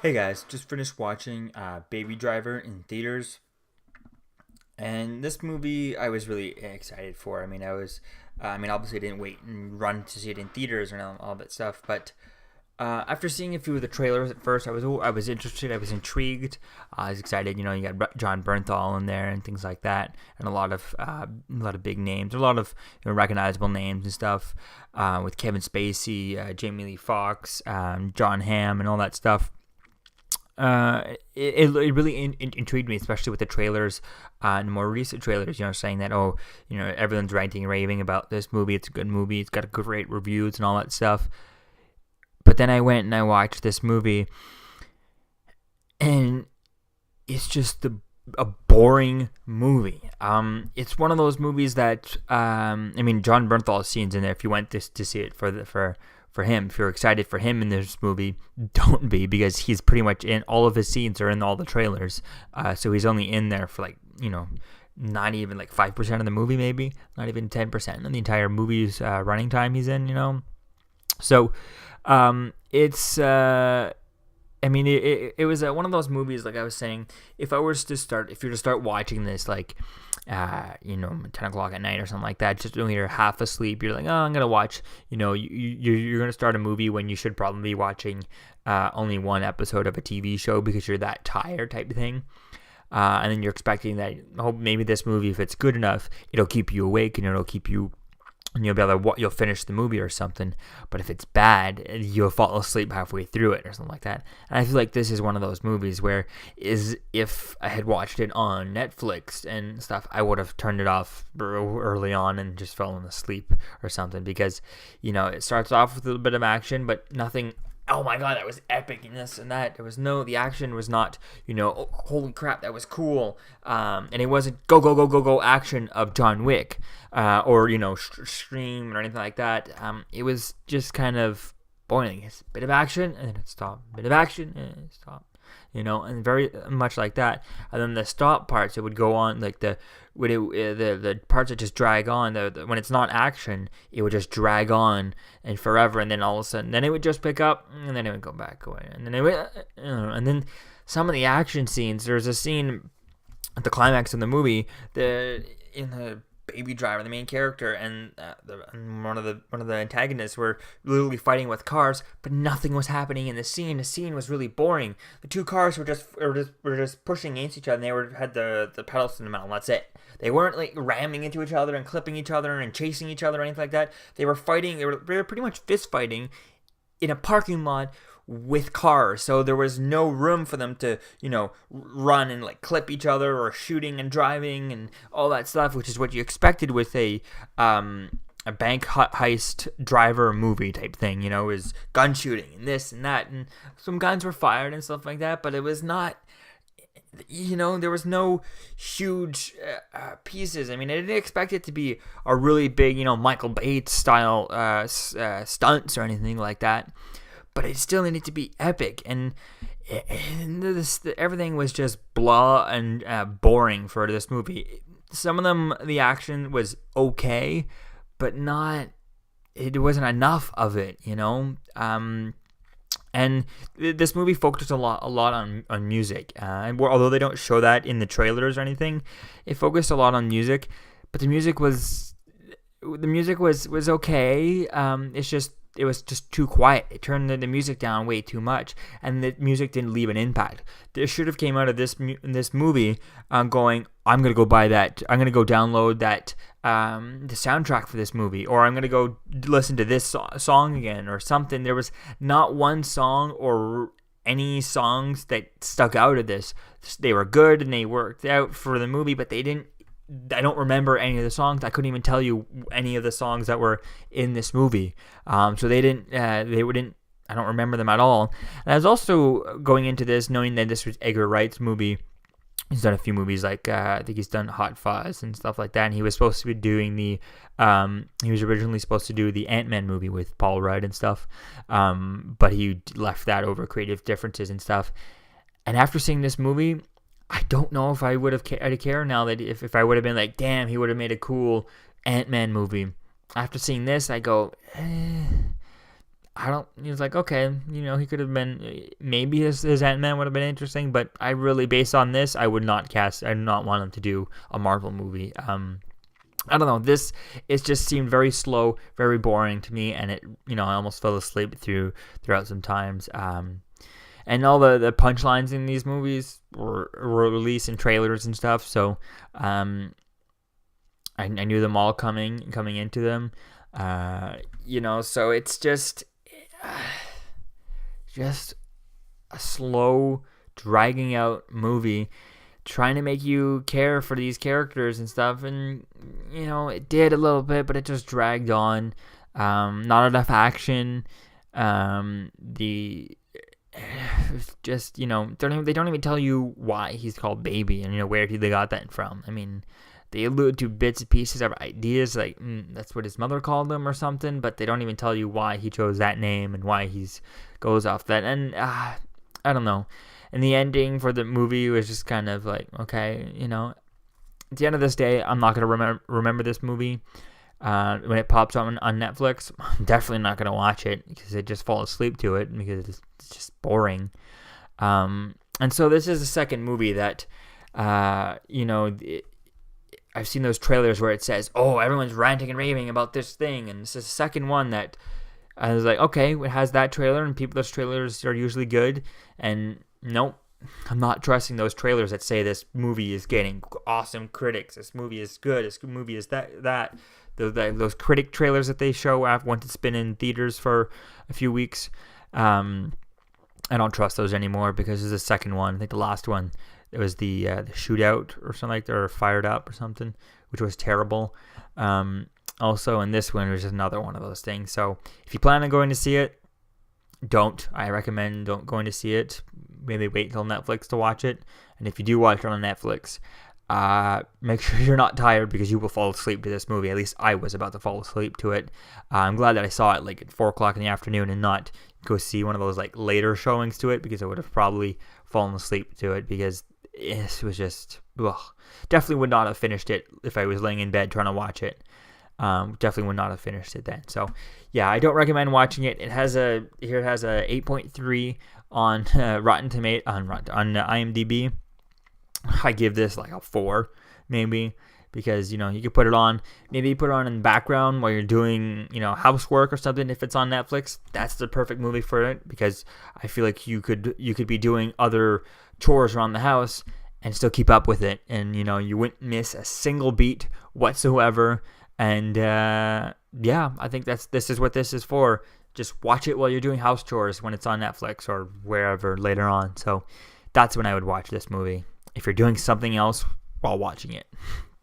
Hey guys, just finished watching Baby Driver in theaters, and this movie I was really excited for. Obviously I didn't wait and run to see it in theaters and all that stuff, but after seeing a few of the trailers at first, I was interested, I was intrigued, I was excited. You got John Bernthal in there and things like that, and a lot of big names, a lot of recognizable names and stuff, with Kevin Spacey, Jamie Lee Fox, John Hamm, and all that stuff. It really intrigued me, especially with the trailers, and more recent trailers. Saying that everyone's ranting and raving about this movie. It's a good movie. It's got great reviews and all that stuff. But then I went and I watched this movie, and it's just a boring movie. It's one of those movies that John Bernthal's scenes in there. If you went to see it for him, if you're excited for him in this movie, don't be, because he's pretty much in all of his scenes are in all the trailers. So he's only in there for not even 5% of the movie, maybe not even 10% of the entire movie's running time he's in. So it's it was one of those movies, like I was saying, if you were to start watching this 10 o'clock at night or something like that, just when you're half asleep, you're like, oh, I'm gonna watch, you're gonna start a movie when you should probably be watching only one episode of a TV show because you're that tired, type of thing. And then you're expecting that, oh, maybe this movie, if it's good enough, it'll keep you awake and it'll keep you, and you'll be able to, you'll finish the movie or something. But if it's bad, you'll fall asleep halfway through it or something like that. And I feel like this is one of those movies where, if I had watched it on Netflix and stuff, I would have turned it off early on and just fallen asleep or something, because it starts off with a little bit of action, but nothing, oh my god, that was epic and this and that. The action was not, oh, holy crap, that was cool. And it wasn't go, go, go, go, go action of John Wick, or, Scream or anything like that. It was just kind of boring. It's a bit of action and then it stopped. Bit of action and it stopped. And very much like that. And then the stop parts, it would go on, the parts that just drag on. When it's not action, it would just drag on and forever. And then all of a sudden, then it would just pick up, and then it would go back away. And then and then some of the action scenes. There's a scene at the climax of the movie, in the Baby Driver, the main character, and one of the antagonists were literally fighting with cars, but nothing was happening in the scene. The scene was really boring. The two cars were just pushing against each other, and they had the pedals to the metal. That's it. They weren't ramming into each other and clipping each other and chasing each other or anything like that. They were fighting. They were pretty much fist fighting in a parking lot with cars, so there was no room for them to, run and clip each other, or shooting and driving and all that stuff, which is what you expected with a bank heist driver movie type thing. Is gun shooting and this and that, and some guns were fired and stuff like that, but it was not. There was no huge pieces. I didn't expect it to be a really big, Michael Bates style stunts or anything like that. But it still needed to be epic, and everything was just blah and boring for this movie. Some of them, the action was okay, but not. It wasn't enough of it, And this movie focused a lot on music. And although they don't show that in the trailers or anything, it focused a lot on music. But the music was okay. It was just too quiet. It turned the music down way too much, and the music didn't leave an impact. There should have came out of this movie going, I'm gonna go buy that. I'm gonna go download that the soundtrack for this movie, or I'm gonna go listen to this song again or something. There was not one song or any songs that stuck out of this. They were good and they worked out for the movie, but they didn't. I don't remember any of the songs. I couldn't even tell you any of the songs that were in this movie. So they didn't. They wouldn't. I don't remember them at all. And I was also going into this knowing that this was Edgar Wright's movie. He's done a few movies, I think he's done Hot Fuzz and stuff like that. And he was supposed to be doing the. He was originally supposed to do the Ant-Man movie with Paul Rudd and stuff, but he left that over creative differences and stuff. And after seeing this movie, I don't know if I would have cared now, that if I would have been like, damn, he would have made a cool Ant-Man movie. After seeing this, I go, he was like, okay, he could have been, maybe his Ant-Man would have been interesting, but I really, based on this, I would not want him to do a Marvel movie. I don't know, it just seemed very slow, very boring to me, and I almost fell asleep throughout some times. And all the punchlines in these movies were released in trailers and stuff, so I knew them all coming into them. So it's just a slow, dragging out movie trying to make you care for these characters and stuff, and it did a little bit, but it just dragged on. Not enough action. Just they don't even tell you why he's called Baby, and where they got that from. I mean, they allude to bits and pieces of ideas, like that's what his mother called him or something, but they don't even tell you why he chose that name and why he's goes off that. And I don't know. And the ending for the movie was just kind of like, okay, at the end of this day, I'm not gonna remember this movie. When it pops up on Netflix, I'm definitely not gonna watch it because I just fall asleep to it because it's just boring. And so this is the second movie that, I've seen those trailers where it says, oh, everyone's ranting and raving about this thing, and this is the second one that I was like, okay, it has that trailer, and those trailers are usually good, and nope, I'm not trusting those trailers that say this movie is getting awesome critics, this movie is good, this movie is that. Those critic trailers that they show once it's been in theaters for a few weeks, I don't trust those anymore because this is the second one. I think the last one, it was the shootout or something like that, or Fired Up or something, which was terrible. Also, and this one was just another one of those things. So if you plan on going to see it, I recommend don't going to see it. Maybe wait until Netflix to watch it. And if you do watch it on Netflix, make sure you're not tired because you will fall asleep to this movie. At least I was about to fall asleep to it. I'm glad that I saw it like at 4 o'clock in the afternoon and not go see one of those like later showings to it, because I would have probably fallen asleep to it because it was just, definitely would not have finished it if I was laying in bed trying to watch it. Definitely would not have finished it then. So yeah, I don't recommend watching it. It has a 8.3 on Rotten Tomato on IMDb. I give this like a 4 maybe, because you could put it on, maybe put it on in the background while you're doing housework or something. If it's on Netflix, that's the perfect movie for it, because I feel like you could be doing other chores around the house and still keep up with it, and you wouldn't miss a single beat whatsoever. And I think this is what this is for. Just watch it while you're doing house chores when it's on Netflix or wherever later on. So that's when I would watch this movie, if you're doing something else while watching it,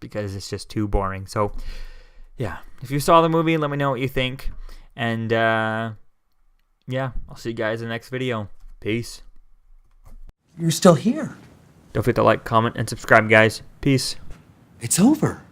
because it's just too boring. So yeah, if you saw the movie, let me know what you think. And I'll see you guys in the next video. Peace. You're still here. Don't forget to like, comment, and subscribe, guys. Peace. It's over.